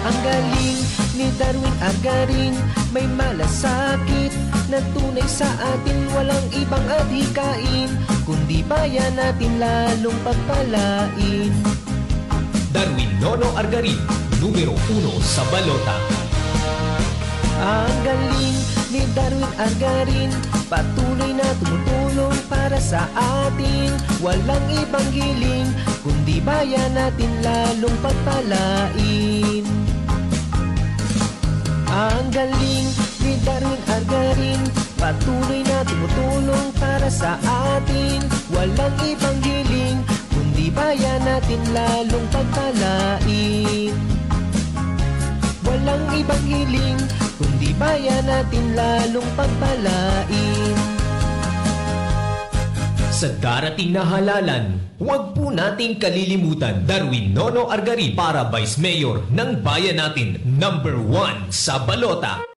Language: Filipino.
Ang galing ni Darwin Argarin, may malasakit na tunay sa atin, walang ibang adhikain, kundi bayan natin lalong pagpalain. Darwin Nono Argarin, numero 1 sa balota. Ang galing ni Darwin Argarin, patuloy na tumutulong para sa atin, walang ibang giling, kundi bayan natin lalong pagpalain. Ang galing ni Darwin Argarin, patuloy na tumutulong para sa atin, walang ibang giling, kundi bayan natin lalong pagpalain. Walang ibang hiling, kundi bayan natin lalong pagpalain. Sa darating na halalan, huwag po nating kalilimutan Darwin Nono Argarin para Vice Mayor ng bayan natin, number 1 sa balota.